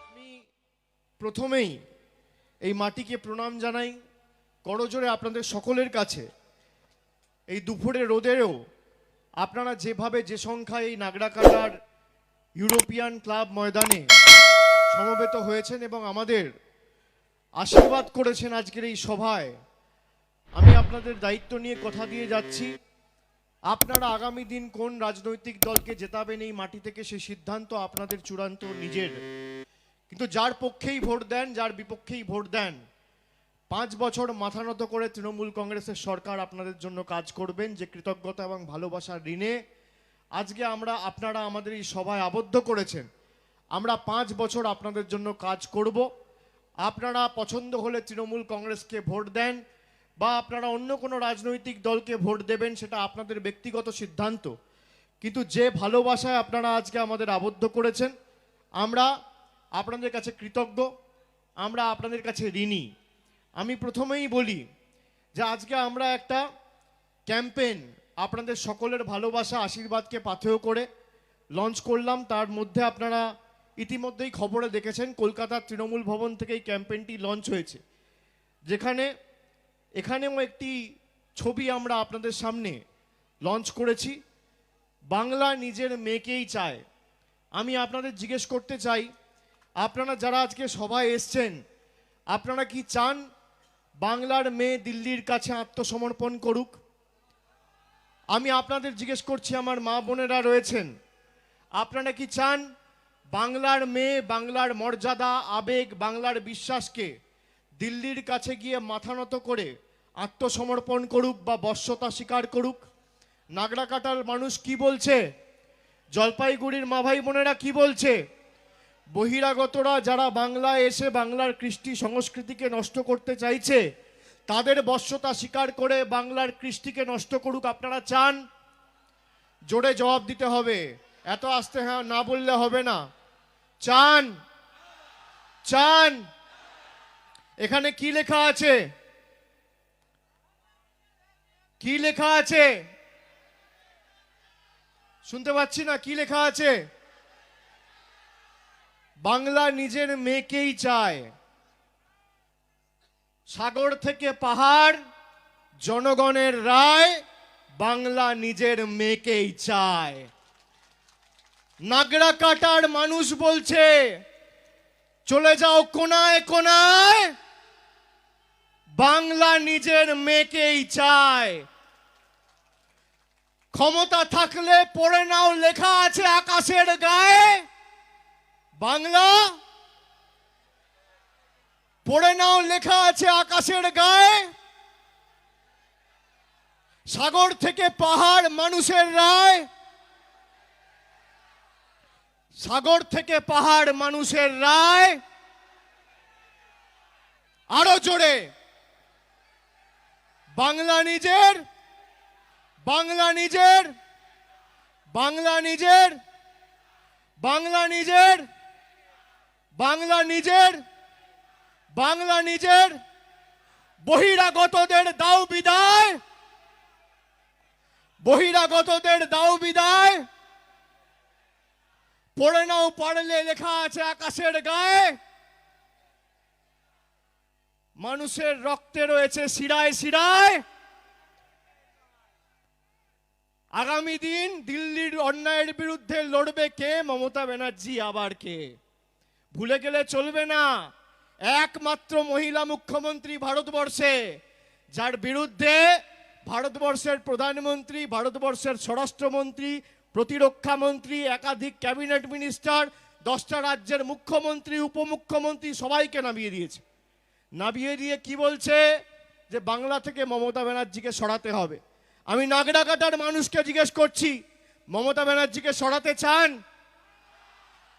আমি প্রথমেই এই মাটিকে প্রণাম জানাই করজোড়ে আপনাদের সকলের কাছে। এই দুপুরে রোদেরও আপনারা যেভাবে যে সংখ্যায় এই নাগড়াকাটার ইউরোপিয়ান ক্লাব ময়দানে সমবেত হয়েছেন এবং আমাদের আশীর্বাদ করেছেন আজকের এই সভায়, আমি আপনাদের দায়িত্ব নিয়ে কথা দিয়ে যাচ্ছি। আপনারা আগামী দিন কোন রাজনৈতিক দলকে জেতাবেন এই মাটি থেকে সেই সিদ্ধান্ত আপনাদের চূড়ান্ত নিজের। কিন্তু যার পক্ষেই ভোট দেন, যার বিপক্ষেই ভোট দেন, 5 বছর মাথা নত করে তৃণমূল কংগ্রেসের সরকার আপনাদের জন্য কাজ করবেন। যে কৃতজ্ঞতা এবং ভালোবাসার ঋণে আজকে আপনারা আমাদের এই সভায় আবদ্ধ করেছেন, আমরা 5 বছর আপনাদের জন্য কাজ করব। আপনারা পছন্দ হলে তৃণমূল কংগ্রেসকে ভোট দেন বা আপনারা অন্য কোনো রাজনৈতিক দলকে ভোট দেবেন, সেটা আপনাদের ব্যক্তিগত সিদ্ধান্ত। কিন্তু যে ভালোবাসায় আপনারা আজকে আমাদের আবদ্ধ করেছেন, আমরা আপনাদের কাছে কৃতজ্ঞ, আমরা আপনাদের কাছে ঋণী। আমি প্রথমেই বলি যে আজকে আমরা একটা ক্যাম্পেইন আপনাদের সকলের ভালোবাসা আশীর্বাদকে পাথেয় করে লঞ্চ করলাম। তার মধ্যে আপনারা ইতিমধ্যেই খবরে দেখেছেন কলকাতার তৃণমূল ভবন থেকে এই ক্যাম্পেইনটি লঞ্চ হয়েছে, এখানেও একটি ছবি আমরা আপনাদের সামনে লঞ্চ করেছি, বাংলা নিজের মেয়েকেই চায়। আমি আপনাদের জিজ্ঞেস করতে চাই, আপনারা যারা আজকে সভায় এসছেন, আপনারা কি চান বাংলার মেয়ে দিল্লির কাছে আত্মসমর্পণ করুক? আমি আপনাদের জিজ্ঞেস করছি, আমার মা বোনেরা রয়েছেন, আপনারা কি চান বাংলার মেয়ে বাংলার মর্যাদা, আবেগ, বাংলার বিশ্বাসকে দিল্লির কাছে গিয়ে মাথা নত করে আত্মসমর্পণ করুক বা বশ্যতা স্বীকার করুক? নাগড়াকাটার মানুষ কি বলছে, জলপাইগুড়ির মা ভাই বোনেরা কি বলছে? বহিরাগতরা যারা বাংলায় এসে বাংলার কৃষ্টি সংস্কৃতিকে নষ্ট করতে চাইছে, তাদের বশ্যতা স্বীকার করে বাংলার কৃষ্টিকে নষ্ট করুক আপনারা চান? জোরে জবাব দিতে হবে, এত আস্তে হ্যাঁ না বললে হবে না। চান? চান? এখানে কি লেখা আছে? কি লেখা আছে? শুনতে পাচ্ছি না, কি লেখা আছে? বাংলা নিজের মেয়েকেই চায়। সাগর থেকে পাহাড়, জনগণের রায়, বাংলা নিজের মেয়েকেই চায়। নাগড়াকাটার মানুষ বলছে চলে যাও কোনায় কোনায়, বাংলা নিজের মেয়েকেই চায়। ক্ষমতা থাকলে পড়ে নাও, লেখা আছে আকাশের গায়ে, বাংলা পড়ে নাও, লেখা আছে আকাশের গায়ে। সাগর থেকে পাহাড় মানুষের রায়, সাগর থেকে পাহাড় মানুষের রায়। আরো জোরে, বাংলা নিজের, বাংলা নিজের, বাংলা নিজের, বাংলা নিজের, বাংলা নিজের, বাংলা নিজের। বহিরাগতদের দাও বিদায়, বহিরাগতদের দাও বিদায়। পড়ে নাও পারলে, লেখা আছে আকাশের গায়ে। মানুষের রক্তে রয়েছে শিরায় শিরায়। আগামী দিন দিল্লির অন্যায়ের বিরুদ্ধে লড়বে কে? মমতা ব্যানার্জি। আবার কে? ভুলে গেলে চলবে না, একমাত্র মহিলা মুখ্যমন্ত্রী ভারতবর্ষে, যার বিরুদ্ধে ভারতবর্ষের প্রধানমন্ত্রী, ভারতবর্ষের স্বরাষ্ট্রমন্ত্রী, প্রতিরক্ষা মন্ত্রী, একাধিক ক্যাবিনেট মিনিস্টার, 10টা রাজ্যের মুখ্যমন্ত্রী, উপমুখ্যমন্ত্রী সবাইকে নামিয়ে দিয়েছে। নামিয়ে দিয়ে কি বলছে যে বাংলা থেকে মমতা ব্যানার্জিকে সরাতে হবে। আমি নাগড়াকাটার মানুষকে জিজ্ঞেস করছি, মমতা ব্যানার্জিকে সরাতে চান?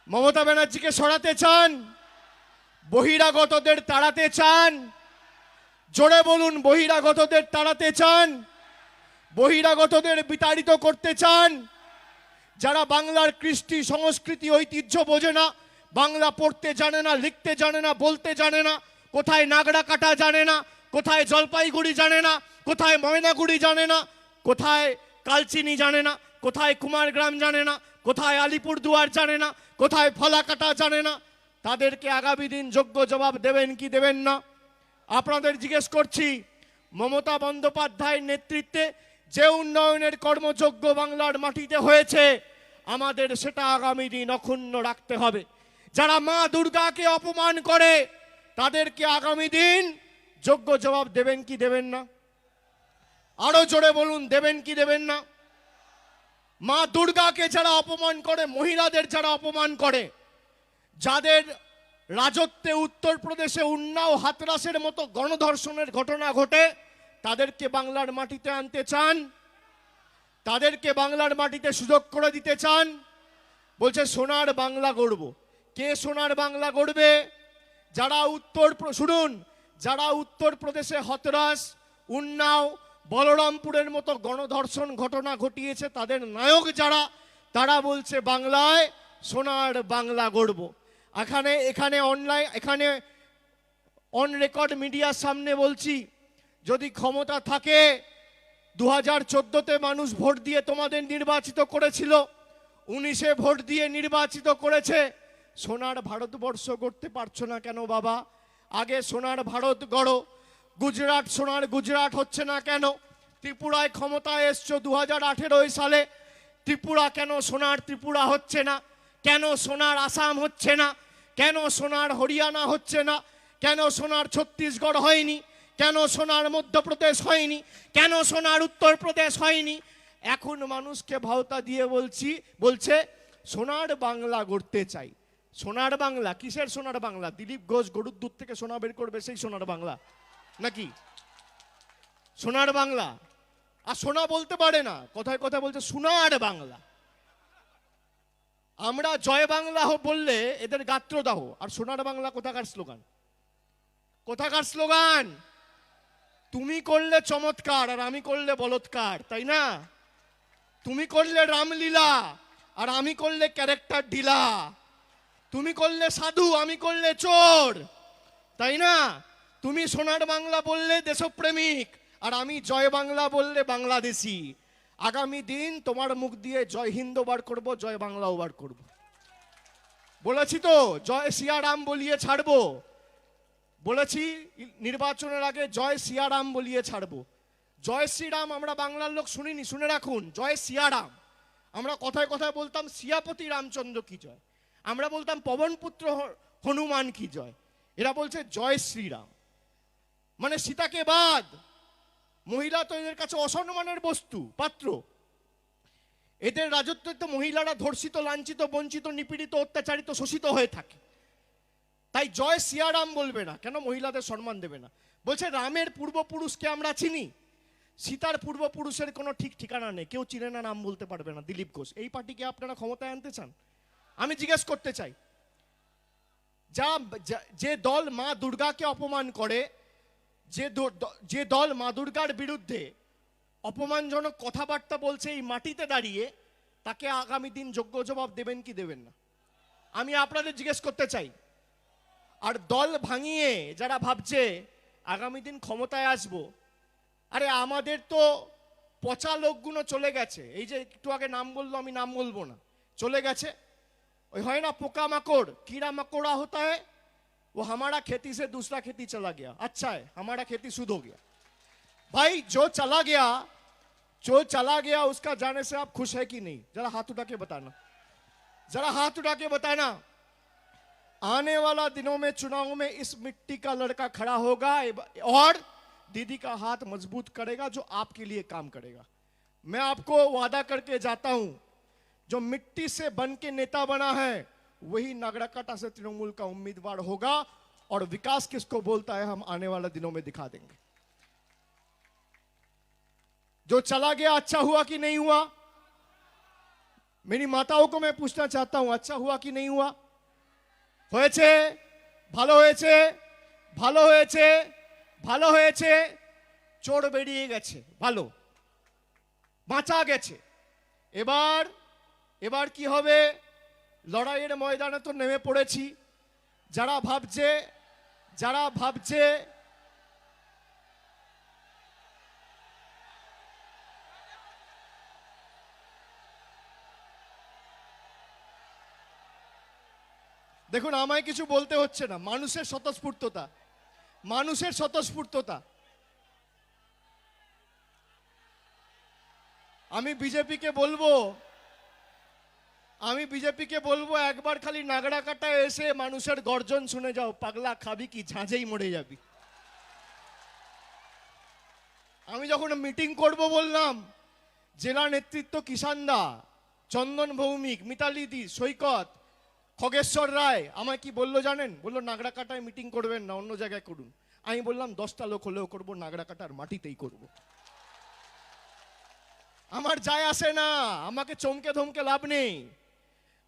মমতা ব্যানার্জিকে সরাতে চান? বহিরাগতদের তাড়াতে চান? জোরে বলুন, বহিরাগতদের তাড়াতে চান? বহিরাগতদের বিতাড়িত করতে চান? যারা বাংলার কৃষ্টি সংস্কৃতি ঐতিহ্য বোঝে না, বাংলা পড়তে জানে না, লিখতে জানে না, বলতে জানে না, কোথায় নাগড়াকাটা জানে না, কোথায় জলপাইগুড়ি জানে না, কোথায় ময়নাগুড়ি জানে না, কোথায় কালচিনি জানে না, কোথায় কুমারগ্রাম জানে না, কোথায় আলিপুরদুয়ার জানে না, কোথায় ফলাকাটা জানে না, তাদেরকে আগামী দিন যোগ্য জবাব দেবেন কি দেবেন না? আপনাদের জিজ্ঞেস করছি, মমতা বন্দ্যোপাধ্যায়ের নেতৃত্বে যে উন্নয়নের কর্মযজ্ঞ বাংলার মাটিতে হয়েছে, আমাদের সেটা আগামী দিন অক্ষুণ্ণ রাখতে হবে। যারা মা দুর্গাকে অপমান করে, তাদেরকে আগামী দিন যোগ্য জবাব দেবেন কি দেবেন না? আরো জোরে বলুন, দেবেন কি দেবেন না? মা দুর্গাকে যারা অপমান করে, মহিলাদের যারা অপমান করে, যাদের রাজত্বে উত্তরপ্রদেশে উন্নাও হাতরাসের মতো গণধর্ষণের ঘটনা ঘটে, তাদেরকে বাংলার মাটিতে আনতে চান? তাদেরকে বাংলার মাটিতে সুযোগ করে দিতে চান? বলছে সোনার বাংলা গড়ব। কে সোনার বাংলা গড়বে? যারা শুনুন, যারা উত্তরপ্রদেশে হাতরাস, উন্নাও, বলরামপুরের মতো গণধর্ষণ ঘটনা ঘটিয়েছে, তাদের নায়ক যারা, তারা বলছে বাংলায় সোনার বাংলা গড়ব। এখানে অন রেকর্ড মিডিয়ার সামনে বলছি, যদি ক্ষমতা থাকে, 2014-তে মানুষ ভোট দিয়ে তোমাদের নির্বাচিত করেছিল, 19-এ ভোট দিয়ে নির্বাচিত করেছে, সোনার ভারতবর্ষ গড়তে পারছো না কেন বাবা? আগে সোনার ভারত গড়ো। গুজরাট সোনার গুজরাট হচ্ছে না কেন? ত্রিপুরায় ক্ষমতায় এসছো 2018 সালে, ত্রিপুরা কেন সোনার ত্রিপুরা হচ্ছে না? কেন সোনার আসাম হচ্ছে না? কেন সোনার হরিয়ানা হচ্ছে না? কেন সোনার ছত্তিশগড় হয়নি? কেন সোনার মধ্যপ্রদেশ হয়নি? কেন সোনার উত্তরপ্রদেশ হয়নি? এখন মানুষকে ভাওতা দিয়ে বলছে সোনার বাংলা গড়তে চাই। সোনার বাংলা কিসের সোনার বাংলা? দিলীপ ঘোষ গরুর দুধ থেকে সোনা বের করবে সেই সোনার বাংলা নাকি? সোনার বাংলা। আর সোনা বলতে পারে না, কথায় কথায় বলছে সোনার বাংলা। আমরা জয় বাংলা বললে এদের গাত্রদাহ, আর সোনার বাংলা কোথাকার স্লোগান? কোথাকার স্লোগান? তুমি করলে চমৎকার আর আমি করলে বলৎকার, তাই না? তুমি করলে রামলীলা আর আমি করলে ক্যারেক্টার ঢিলা। তুমি করলে সাধু, আমি করলে চোর, তাই না? তুমি সোনার বাংলা বললে দেশপ্রেমিক, আর আমি জয় বাংলা বললে বাংলাদেশি। আগামী দিন তোমার মুখ দিয়ে জয় হিন্দ বার করব, জয় বাংলাও বার করব। বলেছি তো, জয় সিয়ারাম বলিয়ে ছাড়বো। বলেছি নির্বাচনের আগে জয় সিয়ারাম বলিয়ে ছাড়বো। জয় শ্রীরাম আমরা বাংলার লোক শুনিনি, শুনে রাখুন, জয় সিয়ারাম। আমরা কথায় কথায় বলতাম সিয়াপতি রামচন্দ্র কি জয়, আমরা বলতাম পবনপুত্র হনুমান কি জয়। এরা বলছে জয় শ্রীরাম, মানে সীতাকে বাদ। মহিলা তো এদের কাছে অসম্মানের বস্তু, পাত্র। এদের রাজত্বে তো মহিলারা ধর্ষিত, লাঞ্ছিত, বঞ্চিত, নিপীড়িত, অত্যাচারিত, শোষিত হয়ে থাকে। তাই জয় সিয়ারাম বলবে না কেন? মহিলাদের সম্মান দেবে না। বলছে রামের পূর্বপুরুষকে আমরা চিনি, সীতার পূর্বপুরুষের কোনো ঠিক ঠিকানা নেই, কেউ চিনে না, নাম বলতে পারবে না। দিলীপ ঘোষ, এই পার্টিকে আপনারা ক্ষমতায় আনতে চান? আমি জিজ্ঞেস করতে চাই, যে দল মা দুর্গাকে অপমান করে, যে দল মা দুর্গার বিরুদ্ধে অপমানজনক কথাবার্তা বলছে এই মাটিতে দাঁড়িয়ে, তাকে আগামী দিন যোগ্য জবাব দেবেন কি দেবেন না? আমি আপনাদের জিজ্ঞেস করতে চাই। আর দল ভাঙিয়ে যারা ভাবছে আগামী দিন ক্ষমতায় আসবো, আরে আমাদের তো পচা লোকগুলো চলে গেছে। এই যে একটু আগে নাম বললো, আমি নাম বলবো না, চলে গেছে। ওই হয় না পোকা माकड़, कीड़ा मकोड़ा होता है, वो हमारा खेती से दूसरा खेती चला गया, अच्छा है हमारा खेती शुद्ध हो गया। भाई जो चला गया उसका जाने से आप खुश है कि नहीं? जरा हाथ उठा के बताना, जरा हाथ उठा के बताना। आने वाला दिनों में चुनाव में इस मिट्टी का लड़का खड़ा होगा और दीदी का हाथ मजबूत करेगा, जो आपके लिए काम करेगा। मैं आपको वादा करके जाता हूं, जो मिट्टी से बन के नेता बना है वही नागराकाटा से तृणमूल का उम्मीदवार होगा, और विकास किसको बोलता है हम आने वाले दिनों में दिखा देंगे। जो चला गया अच्छा हुआ कि नहीं हुआ? मेरी माताओं को मैं पूछना चाहता हूं, अच्छा हुआ कि नहीं हुआ? হয়েছে, ভালো হয়েছে, ভালো হয়েছে, ভালো হয়েছে। চোর বেরিয়ে গেছে, ভালো, বাঁচা গেছে। এবার কি হবে? লড়াইয়ের ময়দানে তো নেমে পড়েছি। যারা ভাবছে দেখুন আমায় কিছু বলতে হচ্ছে না, মানুষের স্বতঃস্ফূর্ততা, মানুষের স্বতঃস্ফূর্ততা। আমি বিজেপিকে বলবো একবার খালি নাগড়াকাটায় এসে মানুষের গর্জন শুনে যাও, পাগলা খাবি কি, ঝাঁঝেই মরে যাবি। আমি যখন মিটিং করব বললাম, জেলা নেতৃত্ব কিষানদা, চন্দন ভৌমিক, মিতালি দি, সৈকত, খগেশ্বর রায় আমায় কি বললো জানেন? বললো নাগড়াকাটায় মিটিং করবেন না, অন্য জায়গায় করুন। আমি বললাম 10টা লোক হলেও করবো, নাগড়াকাটার মাটিতেই করব। আমার যায় আসে না, আমাকে চমকে ধমকে লাভ নেই।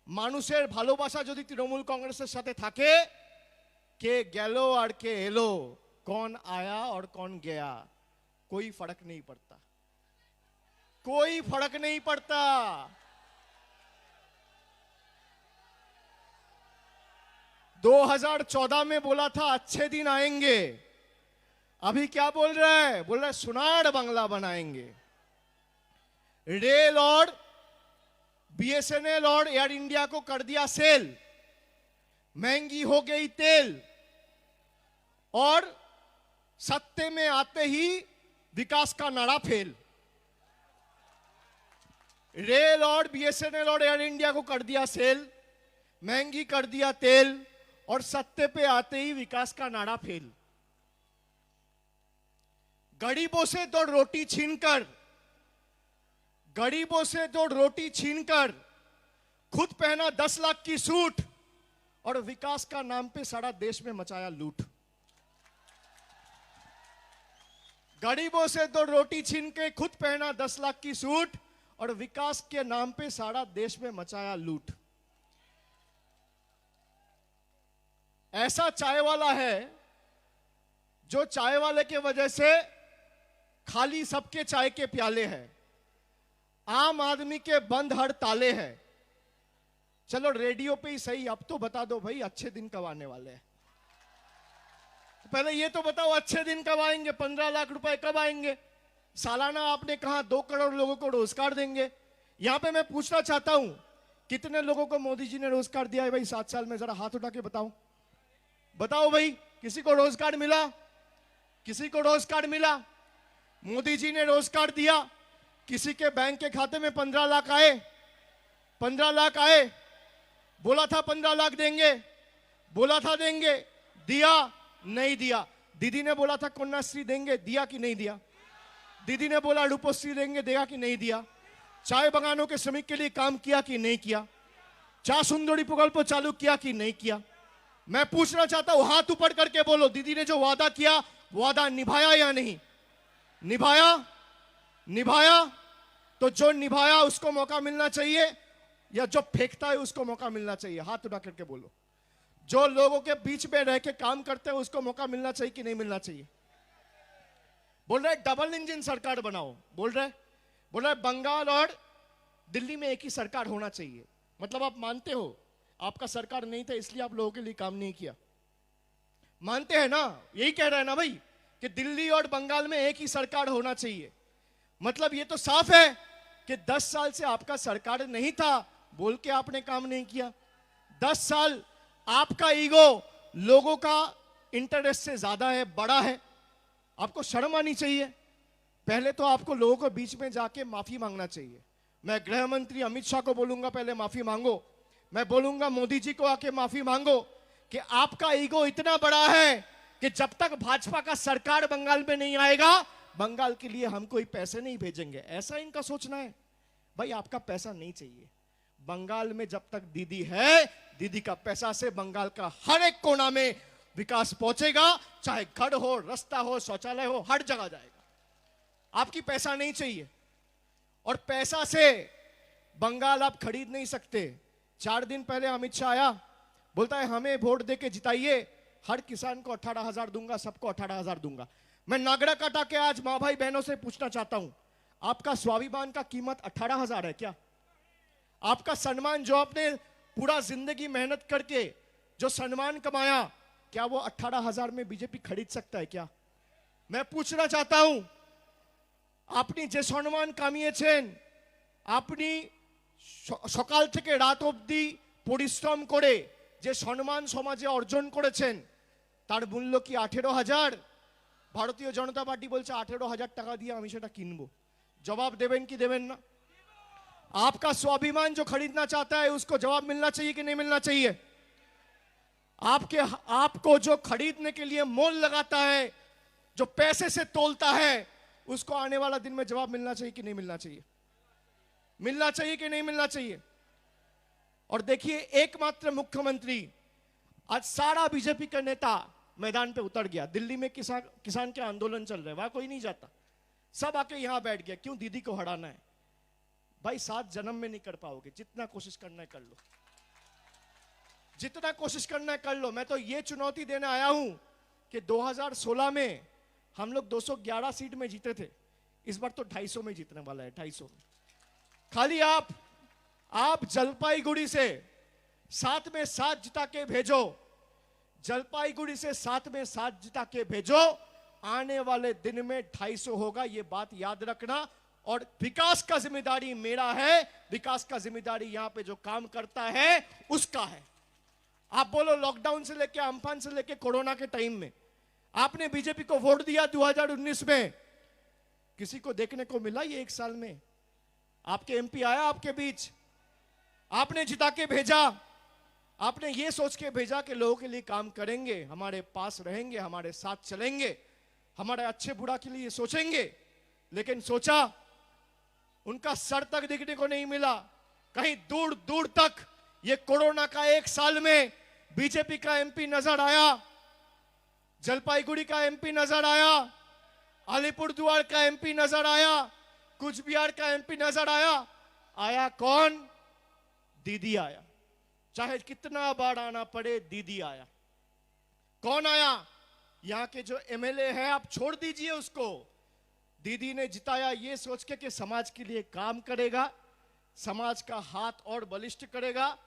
মানুষের ভালোবাসা যদি তৃণমূল কংগ্রেসের সাথে থাকে, কে গেল আর কে এলো, कौन आया और कौन गया, कोई फर्क नहीं पड़ता, कोई फर्क नहीं पड़ता। 2014 में बोला था अच्छे दिन आएंगे, अभी क्या बोल रहा है? बोल रहा है सुनार बांग्ला बनाएंगे। रेल और बीएसएनएल और एयर इंडिया को कर दिया सेल, महंगी हो गई तेल, और सत्ते में आते ही विकास का नारा फेल। रेल और बीएसएनएल और एयर इंडिया को कर दिया सेल, महंगी कर दिया तेल, और सत्ते पे आते ही विकास का नारा फेल। गरीबों से तो रोटी छीनकर, गरीबों से तो रोटी छीनकर खुद पहना 10 लाख की सूट, और विकास का नाम पे सारा देश में मचाया लूट। गरीबों से तो रोटी छीन के खुद पहना 10 लाख की सूट, और विकास के नाम पे सारा देश में मचाया लूट। ऐसा चाय वाला है जो चाय वाले के वजह से खाली सबके चाय के प्याले हैं, आम आदमी के बंद हर ताले हैं। चलो रेडियो पे ही सही, अब तो बता दो भाई अच्छे दिन कब आने वाले हैं। पहले ये तो बताओ अच्छे दिन कब आएंगे, 15 लाख रुपए कब आएंगे? सालाना आपने कहा 2 करोड़ लोगों को रोजगार देंगे। यहां पे मैं पूछना चाहता हूं, कितने लोगों को मोदी जी ने रोजगार दिया है भाई 7 साल में? जरा हाथ उठा के बताओ, बताओ भाई, किसी को रोजगार मिला? किसी को रोजगार मिला? मोदी जी ने रोजगार दिया, किसी के बैंक के खाते में 15 लाख आए? 15 लाख आए? बोला था 15 लाख देंगे, बोला था देंगे, दिया नहीं दिया। दीदी ने बोला था कन्याश्री देंगे, दिया कि नहीं दिया? दीदी ने बोला रूपश्री देंगे, देगा कि नहीं दिया? चाय बागानों के श्रमिक के लिए काम किया कि नहीं किया? चा सुंदरी प्रकल्प चालू किया कि नहीं किया? मैं पूछना चाहता हूं, हाथ ऊपर करके बोलो, दीदी ने जो वादा किया वादा निभाया या नहीं निभाया? निभाया। तो जो निभाया उसको मौका मिलना चाहिए, या जो फेंकता है उसको मौका मिलना चाहिए? हाथ उठा करके बोलो। जो लोगों के बीच में रह के काम करते हैं उसको मौका मिलना चाहिए कि नहीं मिलना चाहिए? बोल रहे डबल इंजन सरकार बनाओ, बोल रहे बंगाल और दिल्ली में एक ही सरकार होना चाहिए। मतलब आप मानते हो आपका सरकार नहीं था इसलिए आप लोगों के लिए काम नहीं किया? मानते हैं ना? यही कह रहे हैं ना भाई कि दिल्ली और बंगाल में एक ही सरकार होना चाहिए। मतलब ये तो साफ है कि 10 साल से आपका सरकार नहीं था, बोल के आपने काम नहीं किया। 10 साल आपका ईगो लोगों का इंटरेस्ट से ज्यादा है, बड़ा है। आपको शर्म आनी चाहिए। पहले तो आपको लोगों के बीच में जाके माफी मांगना चाहिए। मैं गृह मंत्री अमित शाह को बोलूंगा पहले माफी मांगो, मैं बोलूंगा मोदी जी को आके माफी मांगो कि आपका ईगो इतना बड़ा है कि जब तक भाजपा का सरकार बंगाल में नहीं आएगा, बंगाल के लिए हम कोई पैसे नहीं भेजेंगे। ऐसा इनका सोचना है। भाई आपका पैसा नहीं चाहिए। बंगाल में जब तक दीदी है, दीदी का पैसा से बंगाल का हर एक कोना में विकास पहुंचेगा, चाहे घर हो, रास्ता हो, शौचालय हो, हर जगह जाएगा। आपकी पैसा नहीं चाहिए, और पैसा से बंगाल आप खरीद नहीं सकते। 4 दिन पहले अमित शाह आया, बोलता है हमें वोट देके जिताइए, हर किसान को 18,000 दूंगा, सबको 18,000 दूंगा। मैं नागड़ाकाटा के आज मां भाई बहनों से पूछना चाहता हूं, आपका स्वाभिमान का कीमत 18,000 है क्या? आपका सम्मान जो आपने पूरा जिंदगी मेहनत करके जो सम्मान कमाया, क्या वो 18,000 में बीजेपी खरीद सकता है क्या? मैं पूछना चाहता हूं, আপনি যে সম্মান কামিয়েছেন, আপনি সকাল থেকে রাত অবধি পরিশ্রম করে যে সম্মান সমাজে অর্জন করেছেন তার মূল্য কি 18,000? ভারতীয় জনতা পার্টি বলছে 18,000 টাকা দিয়ে আমি সেটা কিনবো। जवाब देवें कि देवें ना? आपका स्वाभिमान जो खरीदना चाहता है उसको जवाब मिलना चाहिए कि नहीं मिलना चाहिए? आपको जो खरीदने के लिए मोल लगाता है, जो पैसे से तोलता है, उसको आने वाला दिन में जवाब मिलना चाहिए कि नहीं मिलना चाहिए? मिलना चाहिए कि नहीं मिलना चाहिए? और देखिए, एकमात्र मुख्यमंत्री, आज सारा बीजेपी का नेता मैदान पे उतर गया। दिल्ली में किसान के आंदोलन चल रहे, वहां कोई नहीं जाता, सब आके यहां बैठ गया। क्यों? दीदी को हराना है। भाई 7 जन्म में नहीं कर पाओगे, जितना कोशिश करना है कर लो, जितना कोशिश करना है कर लो। मैं तो ये चुनौती देने आया हूं कि 2016 में हम लोग 211 सीट में जीते थे, इस बार तो 250 में जीतने वाला है, 250 में। खाली आप जलपाईगुड़ी से 7 में 7 जिता के भेजो, जलपाईगुड़ी से 7 में 7 जिता के भेजो, आने वाले दिन में 250 होगा, ये बात याद रखना। और विकास का जिम्मेदारी मेरा है, विकास का जिम्मेदारी यहां पे जो काम करता है उसका है। आप बोलो, लॉकडाउन से लेके अम्फान से लेके कोरोना के टाइम में आपने बीजेपी को वोट दिया 2019 में, किसी को देखने को मिला ये 1 साल में? आपके एमपी आया आपके बीच? आपने जिता के भेजा, आपने ये सोच के भेजा कि लोगों के लिए काम करेंगे, हमारे पास रहेंगे, हमारे साथ चलेंगे, हमारे अच्छे बुरा के लिए सोचेंगे। लेकिन सोचा, उनका सर तक दिखने को नहीं मिला। कहीं दूर दूर तक ये कोरोना का 1 साल में बीजेपी का एमपी नजर आया, जलपाईगुड़ी का एमपी नजर आया, अलीपुरद्वार का एमपी नजर आया, कुछ बिहार का एमपी नजर आया? आया कौन? दीदी आया। चाहे कितना बार आना पड़े, दीदी आया। कौन आया? यहां के जो एमएलए है, आप छोड़ दीजिए उसको। दीदी ने जिताया ये सोच के कि समाज के लिए काम करेगा, समाज का हाथ और बलिष्ठ करेगा,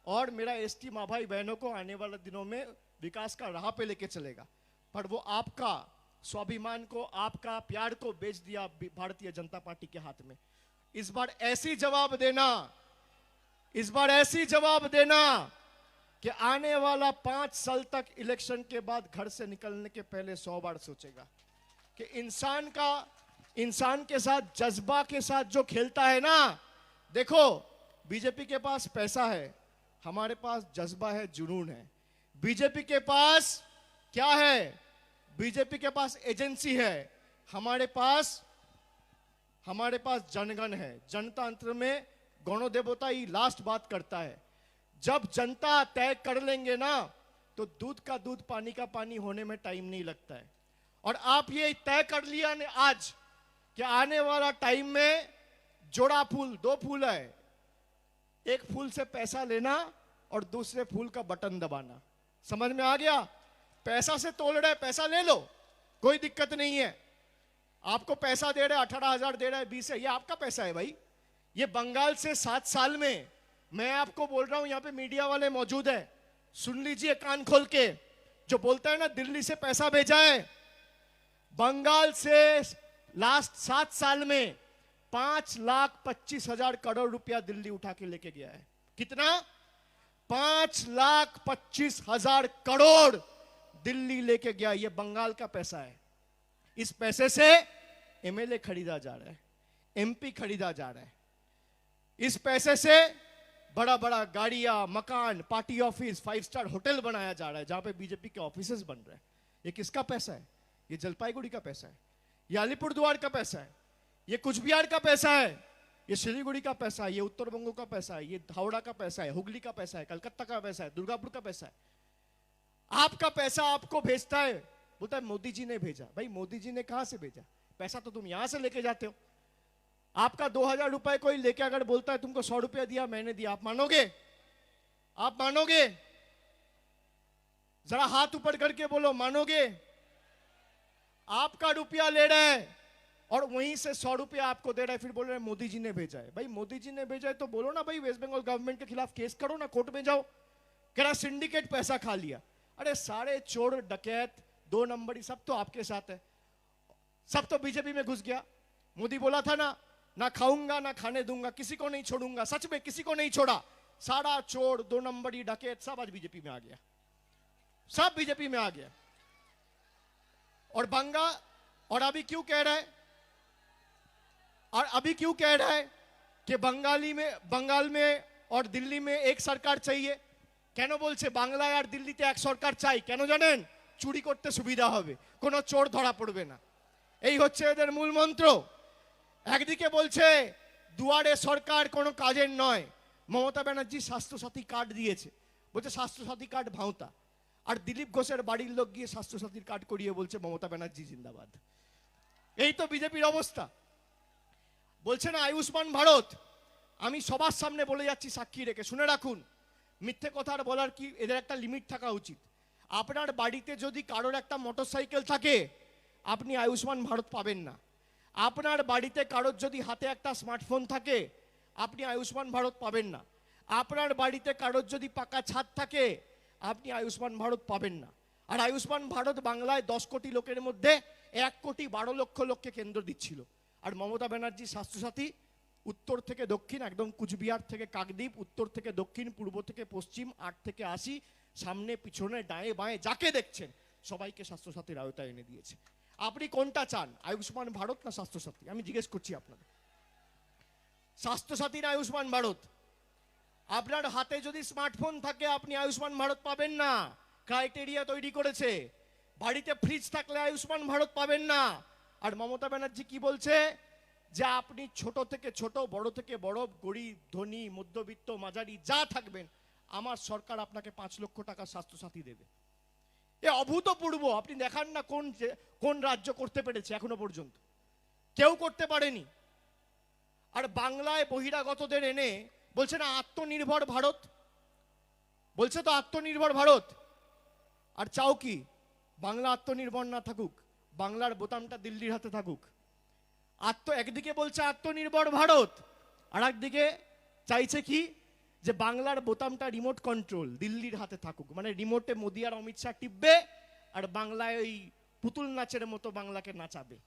और मेरा एसटी माँ भाई बहनों को आने वाले दिनों में विकास का राह पे लेके चलेगा। पर वो आपका स्वाभिमान को, आपका प्यार को बेच दिया भारतीय जनता पार्टी के हाथ में। इस बार ऐसी जवाब देना, इस बार ऐसी जवाब देना कि आने वाला 5 साल तक इलेक्शन के बाद घर से निकलने के पहले 100 बार सोचेगा कि इंसान के साथ, जज्बा के साथ जो खेलता है ना। देखो, बीजेपी के पास पैसा है, हमारे पास जज्बा है, जुनून है। बीजेपी के पास क्या है? बीजेपी के पास एजेंसी है, हमारे पास जनगण है। जनतंत्र में गणो देवता ही लास्ट बात करता है। जब जनता तय कर लेंगे ना, तो दूध का दूध, पानी का पानी होने में टाइम नहीं लगता है। और आप ये तय कर लिया ने आज कि आने वाला टाइम में जोड़ा फूल, 2 फूल है, एक फूल से पैसा लेना और दूसरे फूल का बटन दबाना। समझ में आ गया? पैसा से तोल रहे, पैसा ले लो, कोई दिक्कत नहीं है। आपको पैसा दे रहे, 18,000 दे रहे, 20 है, ये आपका पैसा है भाई। ये बंगाल से 7 साल में, मैं आपको बोल रहा हूं, यहां पे मीडिया वाले मौजूद है, सुन लीजिए कान खोल के। जो बोलता है ना दिल्ली से पैसा भेजा है, बंगाल से लास्ट 7 साल में 5,25,000 करोड़ रुपया दिल्ली उठा के लेके गया है। कितना? 5,25,000 करोड़ दिल्ली लेके गया। ये बंगाल का पैसा है। इस पैसे से एमएलए खरीदा जा रहा है, एमपी खरीदा जा रहा है। इस पैसे से बड़ा बड़ा गाड़ियां, मकान, पार्टी ऑफिस, 5 स्टार होटल बनाया जा रहा है, जहां पे बीजेपी के ऑफिसेस बन रहे हैं। ये किसका पैसा है? ये जलपाईगुड़ी का पैसा है, ये अलीपुरद्वार का पैसा है, ये कुछ बिहार का पैसा है, ये सिलीगुड़ी का पैसा है, ये उत्तर बंगो का पैसा है, ये हावड़ा का पैसा है, हुगली का पैसा है, कलकत्ता का पैसा है, दुर्गापुर का पैसा है। आपका पैसा आपको भेजता है, बोलता है मोदी जी ने भेजा। भाई मोदी जी ने कहां से भेजा? पैसा तो तुम यहां से लेके जाते हो। आपका 2,000 रुपए कोई लेके अगर बोलता है तुमको 100 रुपया दिया, मैंने दिया, आप मानोगे? आप मानोगे? जरा हाथ ऊपर करके बोलो, मानोगे? आपका रुपया ले रहा है और वहीं से 100 रुपया आपको दे रहा है, फिर बोल रहे हैं मोदी जी ने भेजा है। भाई मोदी जी ने भेजा है तो बोलो ना भाई, वेस्ट बंगाल गवर्नमेंट के खिलाफ केस करो ना, कोर्ट में जाओ, कह रहा सिंडिकेट पैसा खा लिया। अरे सारे चोर, डकैत, 2 नंबरी सब तो आपके साथ है, सब तो बीजेपी में घुस गया। मोदी बोला था ना खाऊंगा ना खाने दूंगा, किसी को नहीं छोड़ूंगा। सच में किसी को नहीं छोड़ा। सारा चोर, 2 नंबरी, डकैत सब आज बीजेपी में आ गया, सब बीजेपी में आ गया। और और अभी क्यों कह रहा है, और अभी क्यों कह रहा है कि बंगाल में और दिल्ली में एक सरकार चाहिए? কেন বলছে বাংলায় আর দিল্লিতে এক সরকার চাই? কেন জানেন? চুরি করতে সুবিধা হবে, কোনো চোর ধরা পড়বে না। এই হচ্ছে এদের মূল মন্ত্র। একদিকে বলছে দুয়ারে সরকার কোনো কাজের নয়, মমতা ব্যানার্জি স্বাস্থ্যসাথী কার্ড দিয়েছে, বলছে স্বাস্থ্যসাথী কার্ড ভাঁওতা। আর দিলীপ ঘোষের বাড়ির লোক গিয়ে স্বাস্থ্যসাথীর কার্ড করিয়ে বলছে মমতা ব্যানার্জি জিন্দাবাদ। এই তো বিজেপির অবস্থা। বলছে না আয়ুষ্মান ভারত। আমি সবার সামনে বলে যাচ্ছি সাক্ষী রেখে, শুনে রাখুন, মিথ্যে কথা বলার কি এদের একটা লিমিট থাকা উচিত। আপনার বাড়িতে যদি কারোর একটা মোটরসাইকেল থাকে আপনি আয়ুষ্মান ভারত পাবেন না। আপনার বাড়িতে কারোর যদি হাতে একটা স্মার্টফোন থাকে আপনি আয়ুষ্মান ভারত পাবেন না। আপনার বাড়িতে কারোর যদি পাকা ছাদ থাকে আপনি আয়ুষ্মান ভারত পাবেন না। আর আয়ুষ্মান ভারত বাংলায় 10 কোটি লোকের মধ্যে 1,12,00,000 লোককে কেন্দ্র দিচ্ছিল। আর মমতা ব্যানার্জি স্বাস্থ্যসাথী উত্তর থেকে দক্ষিণ, একদম কুচবিহার থেকে কাকদ্বীপ, উত্তর থেকে দক্ষিণ, পূর্ব থেকে পশ্চিম, 8 থেকে 80, সামনে পিছনে ডায়ে বাঁয়ে যাকে দেখছেন সবাইকে স্বাস্থ্যসাথীর আওতায় এনে দিয়েছে। আপনি কোনটা চান, আয়ুষ্মান ভারত না স্বাস্থ্যসাথী? আমি জিজ্ঞেস করছি আপনাদের। স্বাস্থ্যসাথী না আয়ুষ্মান ভারত? আপনার হাতে যদি স্মার্টফোন থাকে আপনি আয়ুষ্মান ভারত পাবেন না, ক্রাইটেরিয়া তৈরি করেছে। বাড়িতে ফ্রিজ থাকলে আয়ুষ্মান ভারত পাবেন না। আর মমতা ব্যানার্জি কি বলছে, যে আপনি ছোট থেকে ছোট, বড় থেকে বড়, গরিব ধনী মধ্যবিত্ত মাঝারি যা থাকবেন আমার সরকার আপনাকে 5 লক্ষ টাকা স্বাস্থ্যসাথী দেবে। এ অভূতপূর্ব। আপনি দেখান না কোন রাজ্য করতে পেরেছে এখনো পর্যন্ত, কেউ করতে পারেনি। আর বাংলায় বহিরাগতদের এনে বলছে না আত্মনির্ভর ভারত, বলছে তো আত্মনির্ভর ভারত। আর চাও কি বাংলা আত্মনির্ভর না থাকুক, বাংলার বোতামটা দিল্লির হাতে থাকুক। একদিকে বলছে আত্মনির্ভর ভারত, আর একদিকে চাইছে কি যে বাংলার বোতামটা রিমোট কন্ট্রোল দিল্লির হাতে থাকুক, মানে রিমোটে মোদি আর অমিত শাহ টিপবে আর বাংলায় ওই পুতুল নাচের মতো বাংলাকে নাচাবে।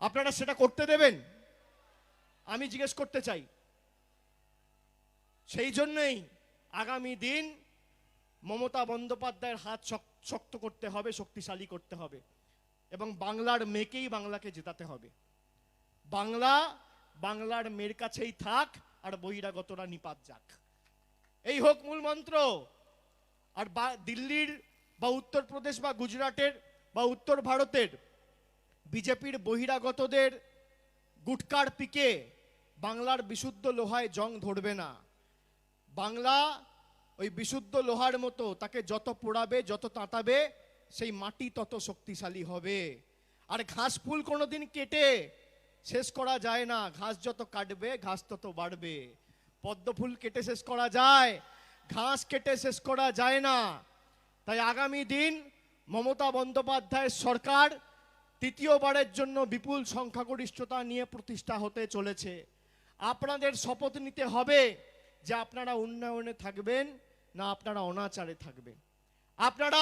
আপনারা সেটা করতে দেবেন? আমি জিজ্ঞেস করতে চাই। সেই জন্যই আগামী দিন মমতা বন্দ্যোপাধ্যায়ের হাত শক্ত করতে হবে, শক্তিশালী করতে হবে, এবং বাংলার মেয়েকেই বাংলাকে জেতাতে হবে। বাংলার মেয়ের কাছেই থাক আর বহিরাগতরা নিপাত যাক, এই হোক মূল মন্ত্র। আর দিল্লির বা উত্তরপ্রদেশ বা গুজরাটের বা উত্তর ভারতের বিজেপির বহিরাগতদের গুটকার পিকে বাংলার বিশুদ্ধ লোহায় জং ধরবে না। বাংলা ওই বিশুদ্ধ লোহার মতো, তাকে যত পোড়াবে যত তাঁতাবে সেই মাটি তত শক্তিশালী হবে। আর ঘাস ফুল কোনোদিন কেটে শেষ করা যায় না, ঘাস যত কাটবে ঘাস তত বাড়বে। পদ্ম ফুল কেটে শেষ করা যায়, ঘাস কেটে শেষ করা যায় না। তাই আগামী দিন মমতা বন্দ্যোপাধ্যায়ের সরকার তৃতীয়বারের জন্য বিপুল সংখ্যাগরিষ্ঠতা নিয়ে প্রতিষ্ঠা হতে চলেছে। আপনাদের শপথ নিতে হবে যে আপনারা উন্নয়নে থাকবেন না আপনারা অনাচারে থাকবেন, আপনারা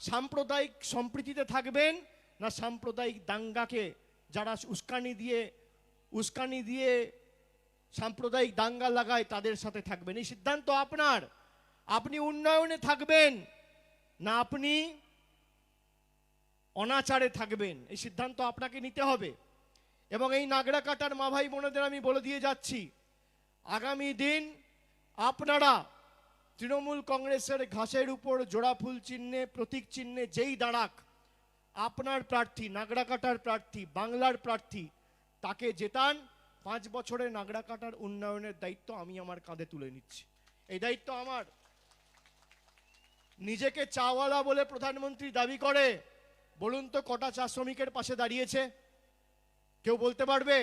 সাম্প্রদায়িক সম্প্রীতিতে থাকবেন না সাম্প্রদায়িক দাঙ্গাকে যারা উস্কানি দিয়ে সাম্প্রদায়িক দাঙ্গা লাগায় তাদের সাথে থাকবেন। এই সিদ্ধান্ত আপনার। আপনি উন্নয়নে থাকবেন না আপনি অনাচারে থাকবেন, এই সিদ্ধান্ত আপনাকে নিতে হবে। এবং এই নাগরাকাটার মা ভাই বোনেদের আমি বলে দিয়ে যাচ্ছি, আগামী দিন আপনারা তৃণমূল কংগ্রেসের ঘাসের উপর জোড়া ফুল চিহ্নে, প্রতীক চিহ্নে যেই দাঁড়াক, আপনার প্রার্থী, নাগরাকাটার প্রার্থী, বাংলার প্রার্থী, তাকে জেতান। 5 বছরে নাগরাকাটার উন্নয়নের দায়িত্ব আমি আমার কাঁধে তুলে নিচ্ছি। এই দায়িত্ব আমার। নিজেকে চাওয়ালা বলে প্রধানমন্ত্রী দাবি করে, বলুন তো কটা চা শ্রমিকের পাশে দাঁড়িয়েছে? কেউ বলতে পারবে?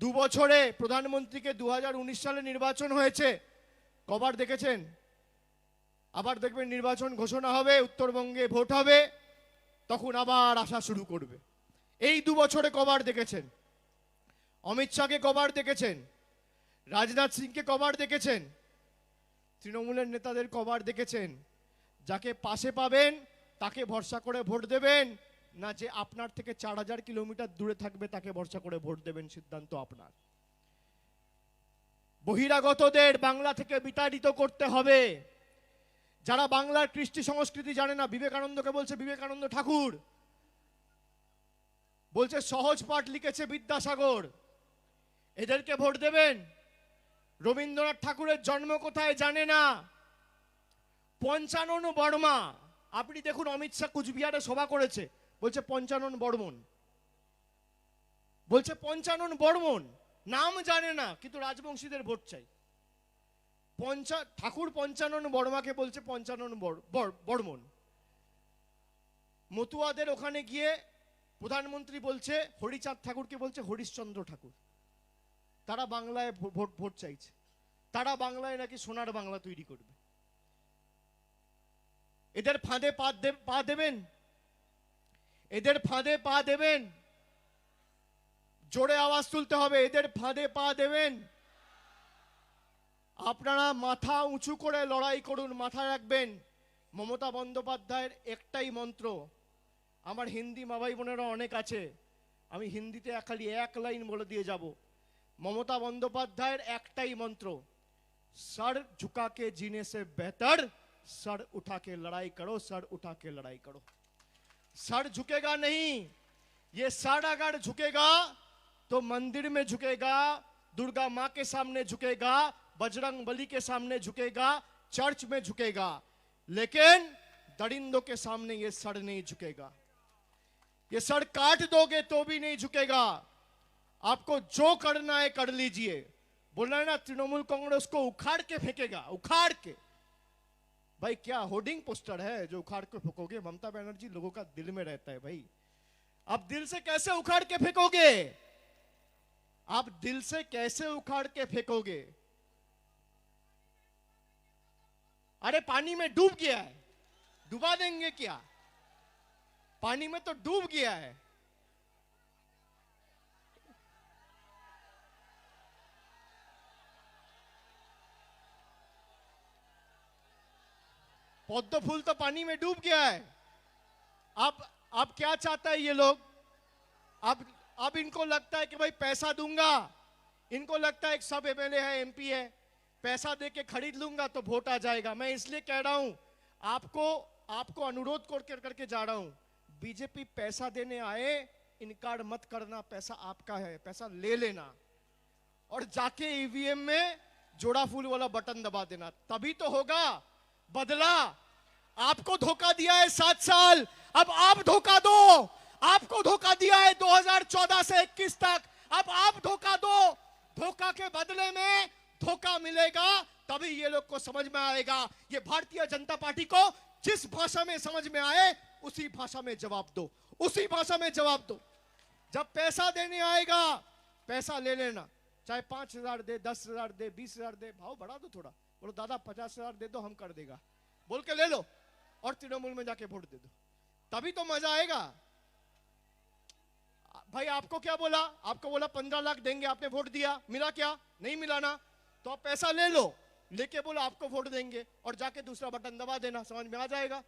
2 বছরে প্রধানমন্ত্রীকে 2019 সালে নির্বাচন হয়েছে, কবার দেখেছেন? আবার দেখবেন নির্বাচন ঘোষণা হবে, উত্তরবঙ্গে ভোট হবে, তখন আবার আসা শুরু করবে। এই 2 বছরে কবার দেখেছেন? অমিত শাহকে কবার দেখেছেন? রাজনাথ সিংকে কবার দেখেছেন? তৃণমূলের নেতাদের কবার দেখেছেন? যাকে পাশে পাবেন তাকে ভরসা করে ভোট দেবেন, না যে আপনার থেকে 4000 কিলোমিটার দূরে থাকবে তাকে ভরসা করে ভোট দেবেন, সিদ্ধান্ত আপনার। বহিরাগতদের বাংলা থেকে বিতাড়িত করতে হবে। যারা বাংলার কৃষ্টি সংস্কৃতি জানে না, বিবেকানন্দকে বলছে বিবেকানন্দ ঠাকুর, বলছে সহজ পাঠ লিখেছে বিদ্যাসাগর, এদেরকে ভোট দেবেন? রবীন্দ্রনাথ ঠাকুরের জন্ম কোথায় জানে না। পঞ্চানন বর্মা, আপনি দেখুন অমিত শাহ কুচবিহারে সভা করেছে, বলছে পঞ্চানন বর্মন, বলছে পঞ্চানন বর্মন, নাম জানে না কিন্তু রাজবংশীদের ভোট চাই। ঠাকুর পঞ্চানন বর্মাকে বলছে পঞ্চানন বর্মন। মতুয়াদের ওখানে গিয়ে প্রধানমন্ত্রী বলছে হরিচাঁদ ঠাকুরকে বলছে হরিশ্চন্দ্র ঠাকুর। তারা বাংলায় ভোট চাইছে, তারা বাংলায় নাকি সোনার বাংলা তৈরি করবে। এদের ফাঁদে পা দেবেন? এদের ফাঁদে পা দেবেন? জোরে আওয়াজ তুলতে হবে, এদের ফাঁদে পা দেবেন? আপনারা মাথা উঁচু করে লড়াই করুন। মাথায় রাখবেন, মমতা বন্দ্যোপাধ্যায়ের একটাই মন্ত্র, আমার হিন্দি মা ভাই বোনেরা অনেক আছে, আমি হিন্দিতে খালি এক লাইন বলে দিয়ে যাব। মমতা বন্দ্যোপাধ্যায়ের একটাই মন্ত্র, सर झुका के जीने से बेहतर सर उठा के लड़ाई करो, सर उठा के लड़ाई करो। सर झुकेगा नहीं, ये सर अगर झुकेगा तो मंदिर में झुकेगा, दुर्गा मां के सामने झुकेगा, बजरंग बली के सामने झुकेगा, चर्च में झुकेगा, लेकिन दरिंदों के सामने ये सर नहीं झुकेगा। ये सर काट दोगे तो भी नहीं झुकेगा। आपको जो करना है कर लीजिए। बोला है ना तृणमूल कांग्रेस को उखाड़ के फेंकेगा, उखाड़ के। भाई क्या होर्डिंग पोस्टर है जो उखाड़ के फेंकोगे? ममता बनर्जी लोगों का दिल में रहता है भाई। आप दिल से कैसे उखाड़ के फेंकोगे? आप दिल से कैसे उखाड़ के फेंकोगे? अरे पानी में डूब गया है, डुबा देंगे क्या? पानी में तो डूब गया है। पद्म फूल तो पानी में डूब गया है। अब क्या चाहता है ये लोग? अब इनको लगता है कि भाई पैसा दूंगा, इनको लगता है एक सब एमएलए है, एमपी है, पैसा दे के खरीद लूंगा तो वोट आ जाएगा। मैं इसलिए कह रहा हूं, आपको अनुरोध करके जा रहा हूं, बीजेपी पैसा देने आए, इनकार मत करना, पैसा आपका है, पैसा ले लेना और जाके ईवीएम में जोड़ा फूल वाला बटन दबा देना, तभी तो होगा बदला। आपको धोखा दिया है 7 साल, अब आप धोखा दो। आपको धोखा दिया है 2014 से 21 तक, अब आप धोखा दो। धोखा के बदले में धोखा मिलेगा, तभी ये लोग को समझ में आएगा। ये भारतीय जनता पार्टी को जिस भाषा में समझ में आए उसी भाषा में जवाब दो, उसी भाषा में जवाब दो। जब पैसा देने आएगा, पैसा ले लेना, चाहे 5,000 दे, 10,000 दे, 20,000 दे, भाव बढ़ा दो थोड़ा, बोलो दादा 50,000 दे दो, हम कर देगा, बोल के ले लो और तृणमूल में जाके वोट दे दो, तभी तो मजा आएगा। भाई आपको क्या बोला? आपको बोला 15 लाख देंगे, आपने वोट दिया, मिला क्या? नहीं मिला ना, तो आप पैसा ले लो, लेके बोलो आपको वोट देंगे और जाके दूसरा बटन दबा देना, समझ में आ जाएगा।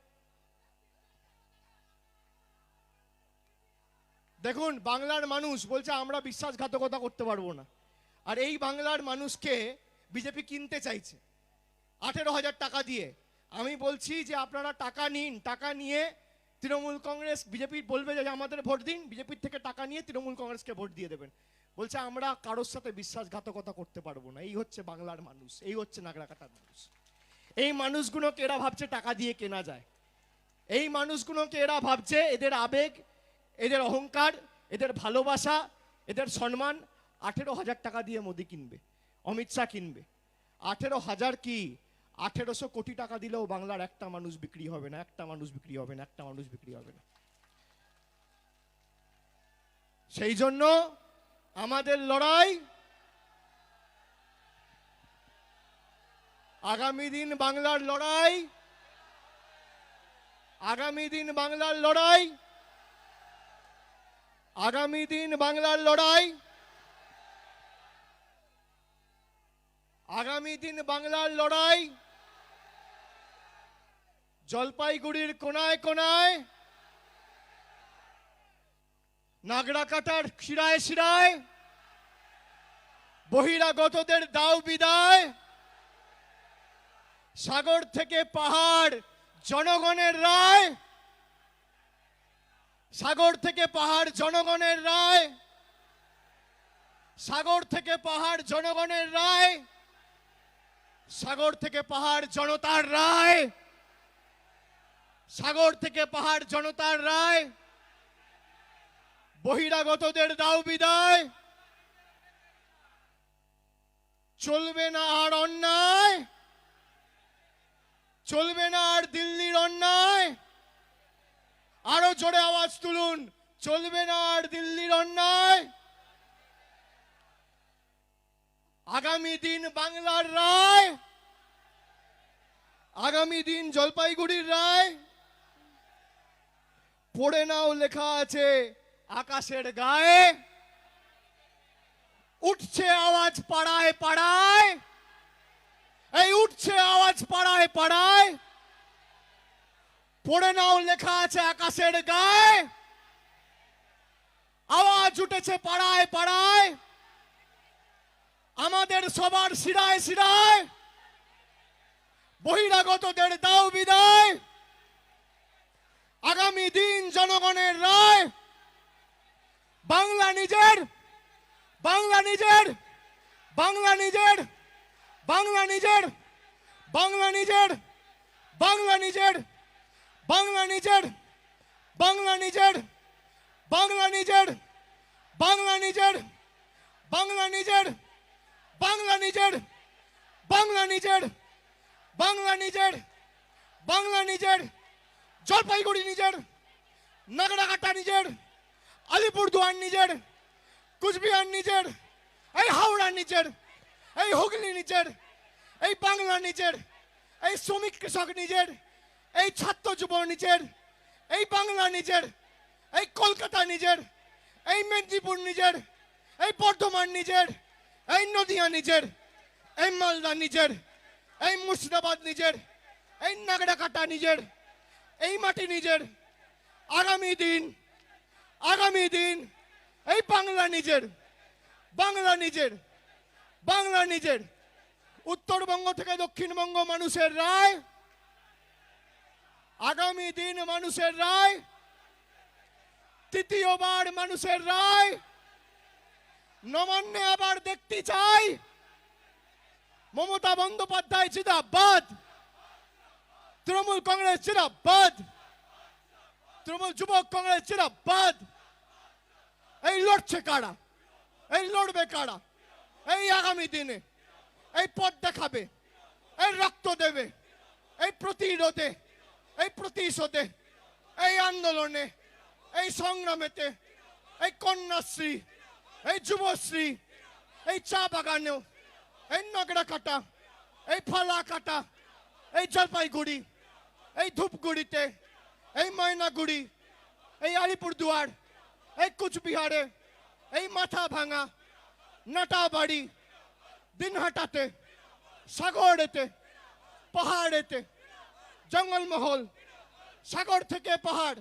দেখুন বাংলার মানুষ বলছে আমরা বিশ্বাসঘাতকতা করতে পারবো না, আর এই বাংলার মানুষকে বিজেপি কিনতে চাইছে 18,000 টাকা দিয়ে। আমি বলছি যে আপনারা টাকা নিন, টাকা নিয়ে তৃণমূল কংগ্রেস, বিজেপি বলবে যে আমাদের ভোট দিন, বিজেপির থেকে টাকা নিয়ে তৃণমূল কংগ্রেসকে ভোট দিয়ে দেবেন। বলছে আমরা কারোর সাথে বিশ্বাসঘাতকতা করতে পারবো না। এই হচ্ছে বাংলার মানুষ, এই হচ্ছে নাগরাকাটার মানুষ। এই মানুষগুলোকে এরা ভাবছে টাকা দিয়ে কেনা যায়। এই মানুষগুলোকে এরা ভাবছে এদের আবেগ, এদের অহংকার, এদের ভালোবাসা, এদের সম্মান 18,000 টাকা দিয়ে মোদি কিনবে, অমিত শাহ কিনবে। 18,000 কি 1800 কোটি টাকা দিলেও বাংলার একটা মানুষ বিক্রি হবে না, একটা মানুষ বিক্রি হবে না, একটা মানুষ বিক্রি হবে না। সেই জন্য আমাদের লড়াই, আগামী দিন বাংলার লড়াই, আগামী দিন বাংলার লড়াই, আগামী দিন বাংলার লড়াই, আগামী দিন বাংলার লড়াই। জলপাইগুড়ির কোনায় কোনায়, নাগরাকাটার শিরায় শিরায়, বহিরাগতদের দাও বিদায়, সাগর থেকে পাহাড় জনগণের রায়, সাগর থেকে পাহাড় জনগণের রায়, সাগর থেকে পাহাড় জনগণের রায়, সাগর থেকে পাহাড় জনতার রায়, সাগর থেকে পাহাড় জনতার রায়। বহিরাগতদের দাও বিদায়, চলবে না আর অন্যায়, চলবে না আর দিল্লির অন্যায়। আরো জোরে আওয়াজ তুলুন, চলবে না আর দিল্লির অন্যায়। আগামী দিন বাংলার রায়, আগামী দিন জলপাইগুড়ির রায়। পড়ে নাও, লেখা আছে আকাশের গায়ে। উঠছে আওয়াজ পাড়ায় পাড়ায়, এই উঠছে আওয়াজ পাড়ায় পাড়ায়। পড়ে নাও, লেখা আছে আকাশের গায়ে। আওয়াজ উঠেছে পাড়ায় পাড়ায়, আমাদের সবার শিরায় শিরায়। বহিরাগতদের দাও বিদায়, আগামী দিন জনগণের রায়। বাংলা নিজের, বাংলা নিজের, বাংলা নিজের, বাংলা নিজের, বাংলা নিজের, বাংলা নিজের, বাংলা নিজের, বাংলা নিজের, বাংলা নিজের, বাংলা নিজের, বাংলা নিজের, বাংলা নিজের, বাংলা নিজের, বাংলা নিজের, বাংলা নিজের। জলপাইগুড়ি নিজের, নাগরাকাটা নিজের, আলিপুরদুয়ার নিজের, কুচবিহার নিজের, এই হাওড়া নিজের, এই হুগলি নিজের, এই বাংলা নিজের, এই শ্রমিক কৃষক নিজের, এই ছাত্র যুব নিজের, এই বাংলা নিজের, এই কলকাতা নিজের, এই মেদিনীপুর নিজের, এই বর্ধমান নিজের, এই নদিয়া নিজের, এই মালদা নিজের, এই মুর্শিদাবাদ নিজের, এই নাগরাকাটা নিজের, এই মাটি নিজের। আগামী দিন, আগামী দিন এই বাংলা নিজের, বাংলা নিজের, বাংলা নিজের। উত্তরবঙ্গ থেকে দক্ষিণবঙ্গ মানুষের রায়, আগামী দিন মানুষের রায়, তৃতীয়বার মানুষের রায়। নবান্নে আবার দেখতে চাই মমতা বন্দ্যোপাধ্যায় জিন্দাবাদ, তৃণমূল কংগ্রেস জিন্দাবাদ, তৃণমূল যুবক কংগ্রেস জিন্দাবাদ। এই লড়ছে কারা, এই লড়বে কারা, এই আগামী দিনে এই পথ দেখাবে, এই রক্ত দেবে, এই প্রতিরোধে, এই প্রতিশোধে, এই আন্দোলনে, এই সংগ্রামেতে, এই কন্যাশ্রী, এই যুবশ্রী, এই চা বাগানেও, এই নাগরাকাটা, এই ফালাকাটা, এই জলপাইগুড়ি, এই ধূপগুড়িতে, এই ময়নাগুড়ি, এই আলিপুরদুয়ার, এই কুচবিহারে, এই মাথা ভাঙা, নাটাবাড়ি, দিনহাটাতে, সাগরেতে, পাহাড়েতে, জঙ্গলমহল, সাগর থেকে পাহাড়,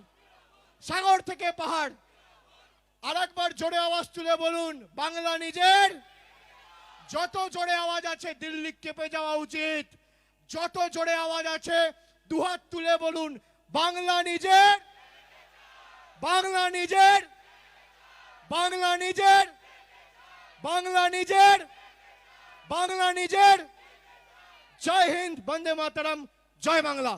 সাগর থেকে পাহাড়। আর একবার জোরে আওয়াজ তুলে বলুন, বাংলা নিজের। যত জোরে আওয়াজ আছে দিল্লি কেঁপে যাওয়া উচিত। যত জোরে আওয়াজ আছে দুহাত তুলে বলুন, বাংলা নিজের, বাংলা নিজের, বাংলা নিজের, বাংলা নিজের, বাংলা নিজের। জয় হিন্দ, বন্দে মাতরম, জয় বাংলা।